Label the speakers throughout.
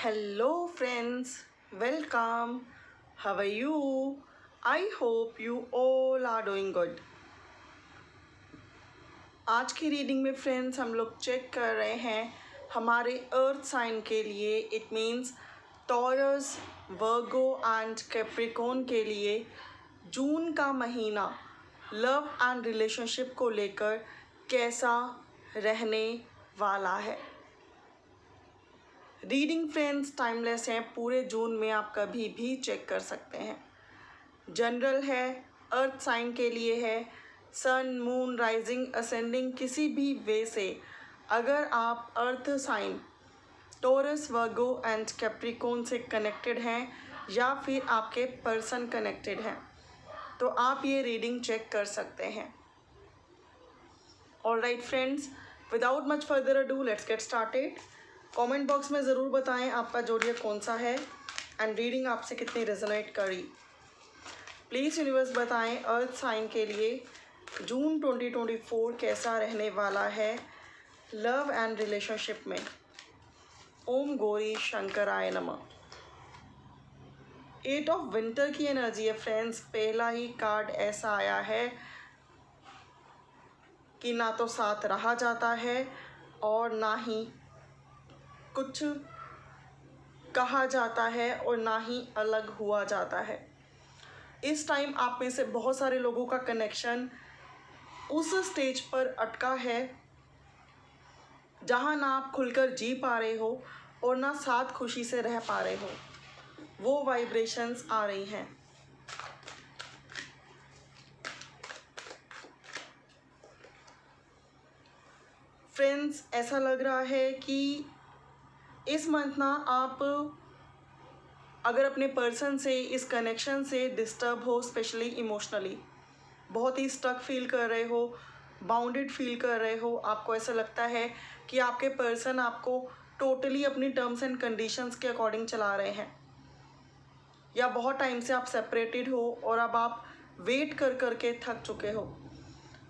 Speaker 1: Hello friends, welcome. How are you? I hope you all are doing good. आज की reading में friends हम लोग चेक कर रहे हैं हमारे अर्थ साइन के लिए, it means taurus, Virgo and Capricorn के लिए जून का महीना लव एंड रिलेशनशिप को लेकर कैसा रहने वाला है। रीडिंग फ्रेंड्स टाइमलेस है, पूरे जून में आप कभी भी चेक कर सकते हैं। जनरल है, अर्थ साइन के लिए है, सन, मून, राइजिंग, असेंडिंग किसी भी वे से अगर आप earth sign Taurus, Virgo and Capricorn से कनेक्टेड हैं या फिर आपके पर्सन कनेक्टेड हैं तो आप ये रीडिंग चेक कर सकते हैं। Alright friends, without much further ado let's get started. Comment box में ज़रूर बताएं आपका ज़ोडिएक कौन सा है एंड रीडिंग आपसे कितनी रेजोनेट करी। प्लीज़ यूनिवर्स बताएं अर्थ साइन के लिए जून 2024 कैसा रहने वाला है लव एंड रिलेशनशिप में। ओम गौरी शंकराय नमः। 8 ऑफ विंटर की एनर्जी है फ्रेंड्स। पहला ही कार्ड ऐसा आया है कि ना तो साथ रहा जाता है और ना ही कुछ कहा जाता है और ना ही अलग हुआ जाता है। इस टाइम आप में से बहुत सारे लोगों का कनेक्शन उस स्टेज पर अटका है जहां ना आप खुलकर जी पा रहे हो और ना साथ खुशी से रह पा रहे हो। वो वाइब्रेशंस आ रही हैं। फ्रेंड्स, ऐसा लग रहा है कि इस मंथ ना आप अगर अपने पर्सन से, इस कनेक्शन से डिस्टर्ब हो, स्पेशली इमोशनली बहुत ही स्टक फील कर रहे हो, बाउंडेड फील कर रहे हो, आपको ऐसा लगता है कि आपके पर्सन आपको टोटली अपनी टर्म्स एंड कंडीशंस के अकॉर्डिंग चला रहे हैं, या बहुत टाइम से आप सेपरेटेड हो और अब आप वेट कर कर के थक चुके हो।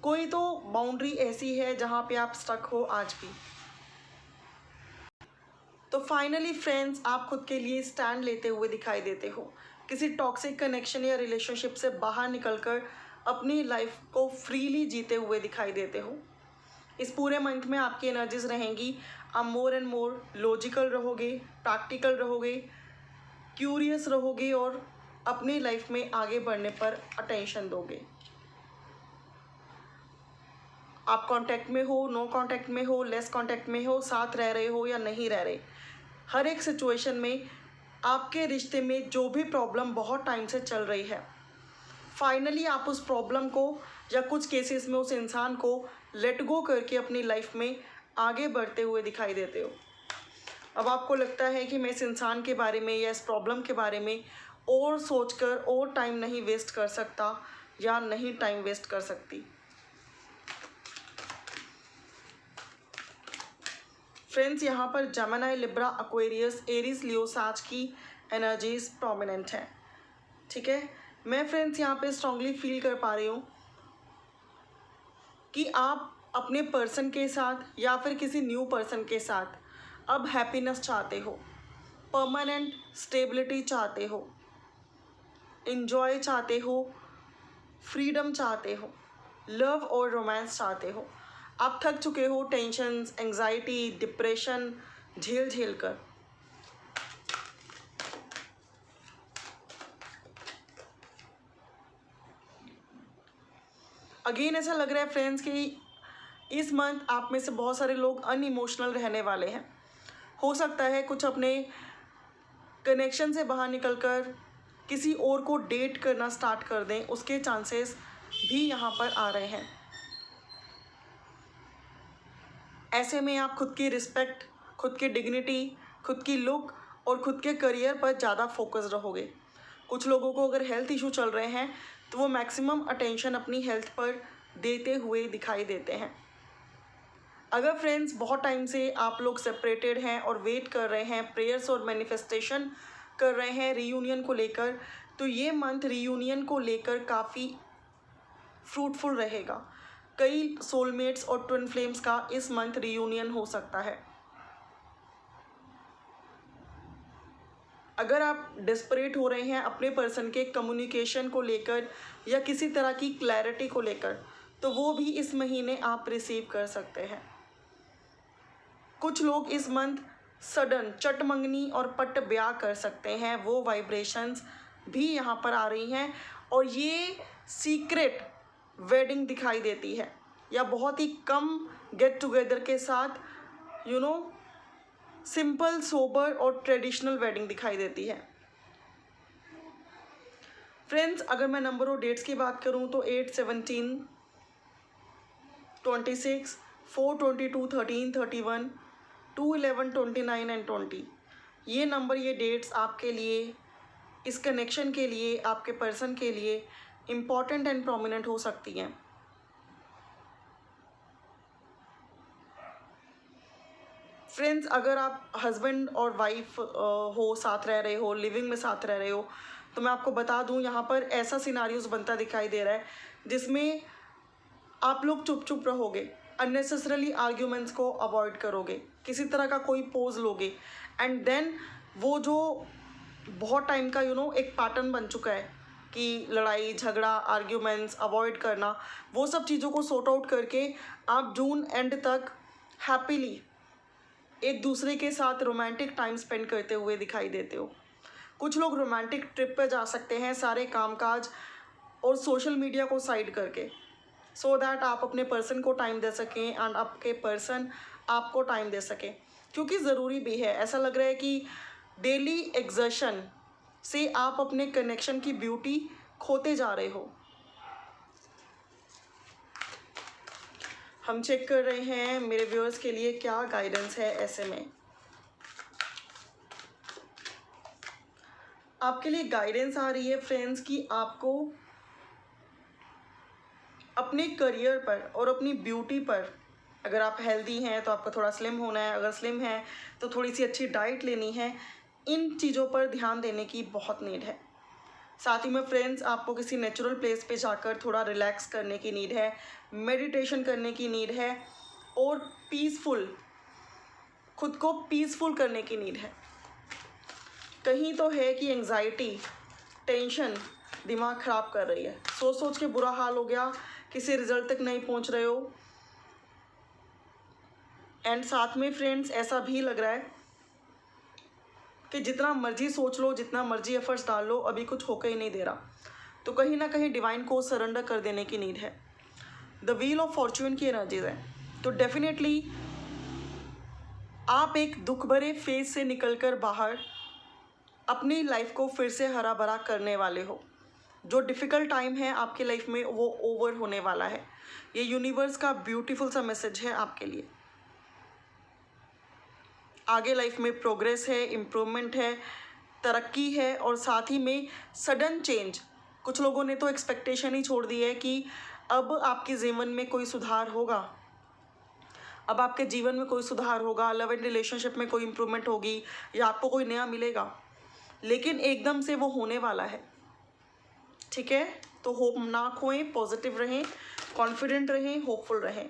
Speaker 1: कोई तो बाउंड्री ऐसी है जहाँ पे आप स्टक हो आज भी। तो फाइनली फ्रेंड्स, आप खुद के लिए स्टैंड लेते हुए दिखाई देते हो। किसी टॉक्सिक कनेक्शन या रिलेशनशिप से बाहर निकलकर अपनी लाइफ को फ्रीली जीते हुए दिखाई देते हो। इस पूरे मंथ में आपकी एनर्जीज रहेंगी, आप मोर एंड मोर लॉजिकल रहोगे, प्रैक्टिकल रहोगे, क्यूरियस रहोगे और अपनी लाइफ में आगे बढ़ने पर अटेंशन दोगे। आप कांटेक्ट में हो, नो कांटेक्ट में हो, लेस कांटेक्ट में हो, साथ रह रहे हो या नहीं रह रहे, हर एक सिचुएशन में आपके रिश्ते में जो भी प्रॉब्लम बहुत टाइम से चल रही है, फाइनली आप उस प्रॉब्लम को या कुछ केसेस में उस इंसान को लेट गो करके अपनी लाइफ में आगे बढ़ते हुए दिखाई देते हो। अब आपको लगता है कि मैं इस इंसान के बारे में या इस प्रॉब्लम के बारे में और सोचकर और टाइम नहीं वेस्ट कर सकता या नहीं टाइम वेस्ट कर सकती। फ्रेंड्स, यहाँ पर जेमिनी, लिब्रा, एक्वेरियस, एरीज, लियो, साज की एनर्जीज प्रोमिनेंट हैं। ठीक है, मैं फ्रेंड्स यहाँ पे स्ट्रांगली फील कर पा रही हूँ कि आप अपने पर्सन के साथ या फिर किसी न्यू पर्सन के साथ अब हैप्पीनेस चाहते हो, परमानेंट स्टेबिलिटी चाहते हो, एंजॉय चाहते हो, फ्रीडम चाहते हो, लव और रोमांस चाहते हो। आप थक चुके हो टेंशन्स, एंग्जाइटी, डिप्रेशन झेल झेल कर। अगेन ऐसा लग रहा है फ्रेंड्स कि इस मंथ आप में से बहुत सारे लोग अनइमोशनल रहने वाले हैं। हो सकता है कुछ अपने कनेक्शन से बाहर निकलकर किसी और को डेट करना स्टार्ट कर दें, उसके चांसेस भी यहाँ पर आ रहे हैं। ऐसे में आप खुद की रिस्पेक्ट, खुद की डिग्निटी, खुद की लुक और खुद के करियर पर ज़्यादा फोकस रहोगे। कुछ लोगों को अगर हेल्थ इशू चल रहे हैं तो वो मैक्सिमम अटेंशन अपनी हेल्थ पर देते हुए दिखाई देते हैं। अगर फ्रेंड्स बहुत टाइम से आप लोग सेपरेटेड हैं और वेट कर रहे हैं, प्रेयर्स और मैनिफेस्टेशन कर रहे हैं रीयूनियन को लेकर, तो ये मंथ रीयूनियन को लेकर काफ़ी फ्रूटफुल रहेगा। कई सोलमेट्स और ट्विन फ्लेम्स का इस मंथ रीयूनियन हो सकता है। अगर आप डिस्परेट हो रहे हैं अपने पर्सन के कम्युनिकेशन को लेकर या किसी तरह की क्लैरिटी को लेकर, तो वो भी इस महीने आप रिसीव कर सकते हैं। कुछ लोग इस मंथ सडन चटमंगनी और पट ब्याह कर सकते हैं, वो वाइब्रेशंस भी यहाँ पर आ रही हैं। और ये सीक्रेट वेडिंग दिखाई देती है या बहुत ही कम गेट टुगेदर के साथ सिंपल सोबर और ट्रेडिशनल वेडिंग दिखाई देती है। फ्रेंड्स, अगर मैं नंबर और डेट्स की बात करूं तो 8, 17, 26, 4, 22, 13, 31, 2, 11, 29 एंड 20, ये नंबर, ये डेट्स आपके लिए, इस कनेक्शन के लिए, आपके पर्सन के लिए इम्पॉर्टेंट एंड प्रोमिनेंट हो सकती हैं। फ्रेंड्स, अगर आप हस्बैंड और वाइफ हो, साथ रह रहे हो, लिविंग में साथ रह रहे हो, तो मैं आपको बता दूं यहाँ पर ऐसा सिनारियोस बनता दिखाई दे रहा है जिसमें आप लोग चुप चुप रहोगे, अननेसेसरली आर्ग्यूमेंट्स को अवॉइड करोगे, किसी तरह का कोई पोज लोगे, एंड देन वो जो बहुत टाइम का एक पैटर्न बन चुका है कि लड़ाई झगड़ा, आर्ग्यूमेंट्स अवॉइड करना, वो सब चीज़ों को सॉर्ट आउट करके आप जून एंड तक हैप्पीली एक दूसरे के साथ रोमांटिक टाइम स्पेंड करते हुए दिखाई देते हो। कुछ लोग रोमांटिक ट्रिप पे जा सकते हैं सारे कामकाज और सोशल मीडिया को साइड करके, सो दैट आप अपने पर्सन को टाइम दे सकें एंड आपके पर्सन आपको टाइम दे सकें, क्योंकि ज़रूरी भी है। ऐसा लग रहा है कि डेली एक्सर्शन से आप अपने कनेक्शन की ब्यूटी खोते जा रहे हो। हम चेक कर रहे हैं मेरे व्यूअर्स के लिए क्या गाइडेंस है ऐसे में। आपके लिए गाइडेंस आ रही है फ्रेंड्स कि आपको अपने करियर पर और अपनी ब्यूटी पर, अगर आप हेल्दी हैं तो आपको थोड़ा स्लिम होना है, अगर स्लिम है तो थोड़ी सी अच्छी डाइट लेनी है, इन चीज़ों पर ध्यान देने की बहुत नीड है। साथ ही में फ्रेंड्स, आपको किसी नेचुरल प्लेस पे जाकर थोड़ा रिलैक्स करने की नीड है, मेडिटेशन करने की नीड है और पीसफुल, खुद को पीसफुल करने की नीड है। कहीं तो है कि एंजाइटी, टेंशन दिमाग ख़राब कर रही है, सोच सोच के बुरा हाल हो गया, किसी रिजल्ट तक नहीं पहुंच रहे हो। एंड साथ में फ्रेंड्स, ऐसा भी लग रहा है कि जितना मर्जी सोच लो, जितना मर्जी एफर्ट्स डाल लो, अभी कुछ होकर ही नहीं दे रहा। तो कहीं ना कहीं डिवाइन को सरेंडर कर देने की नीड है। द व्हील ऑफ फॉर्च्यून की एनर्जीज है, तो डेफिनेटली आप एक दुख भरे फेज से निकलकर बाहर अपनी लाइफ को फिर से हरा भरा करने वाले हो। जो डिफ़िकल्ट टाइम है आपकी लाइफ में वो ओवर होने वाला है। ये यूनिवर्स का ब्यूटीफुल सा मैसेज है आपके लिए। आगे लाइफ में प्रोग्रेस है, इम्प्रूवमेंट है, तरक्की है और साथ ही में सडन चेंज। कुछ लोगों ने तो एक्सपेक्टेशन ही छोड़ दी है कि अब आपके जीवन में कोई सुधार होगा, अब आपके जीवन में कोई सुधार होगा, लव एंड रिलेशनशिप में कोई इम्प्रूवमेंट होगी या आपको कोई नया मिलेगा, लेकिन एकदम से वो होने वाला है। ठीक है, तो होप ना खोएं, पॉजिटिव रहें, कॉन्फिडेंट रहें, होपफुल रहें।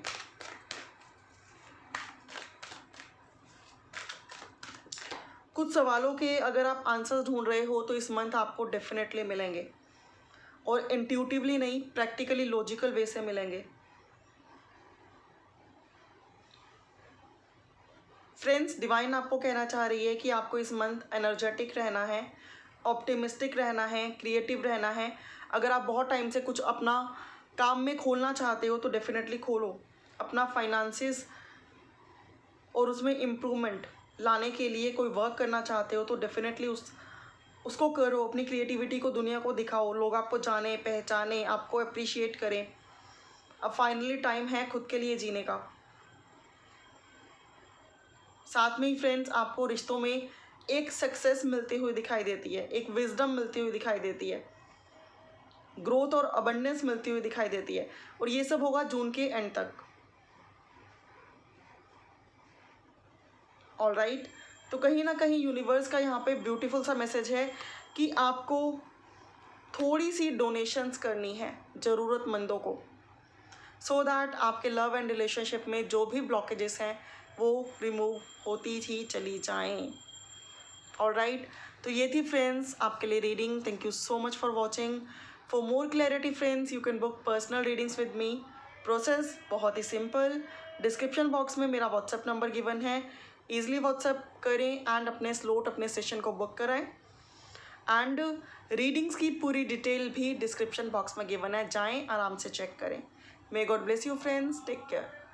Speaker 1: कुछ सवालों के अगर आप आंसर्स ढूंढ रहे हो तो इस मंथ आपको डेफिनेटली मिलेंगे, और इंट्यूटिवली नहीं, प्रैक्टिकली लॉजिकल वे से मिलेंगे। फ्रेंड्स, डिवाइन आपको कहना चाह रही है कि आपको इस मंथ एनर्जेटिक रहना है, ऑप्टिमिस्टिक रहना है, क्रिएटिव रहना है। अगर आप बहुत टाइम से कुछ अपना काम में खोलना चाहते हो तो डेफिनेटली खोलो। अपना फाइनेंसेस और उसमें इम्प्रूवमेंट लाने के लिए कोई वर्क करना चाहते हो तो डेफिनेटली उसको करो। अपनी क्रिएटिविटी को दुनिया को दिखाओ, लोग आपको जाने पहचाने, आपको अप्रिशिएट करें। अब फाइनली टाइम है खुद के लिए जीने का। साथ में ही फ्रेंड्स, आपको रिश्तों में एक सक्सेस मिलती हुई दिखाई देती है, एक विजडम मिलती हुई दिखाई देती है, ग्रोथ और अबंडेंस मिलती हुई दिखाई देती है, और ये सब होगा जून के एंड तक। ऑलराइट, तो कहीं ना कहीं यूनिवर्स का यहाँ पे ब्यूटीफुल सा मैसेज है कि आपको थोड़ी सी डोनेशंस करनी है ज़रूरतमंदों को, सो दैट आपके लव एंड रिलेशनशिप में जो भी ब्लॉकेजेस हैं वो रिमूव होती ही चली जाएं। ऑलराइट, तो ये थी फ्रेंड्स आपके लिए reading. Thank you so much for watching. For more clarity friends you can book personal readings with me. Process बहुत ही सिंपल, डिस्क्रिप्शन बॉक्स में मेरा व्हाट्सएप नंबर गिवन है, ईजिली व्हाट्सएप करें एंड अपने स्लॉट अपने सेशन को बुक कराएं। And readings की पूरी डिटेल भी डिस्क्रिप्शन बॉक्स में गिवन है, जाएं आराम से चेक करें। May God bless you friends, take care.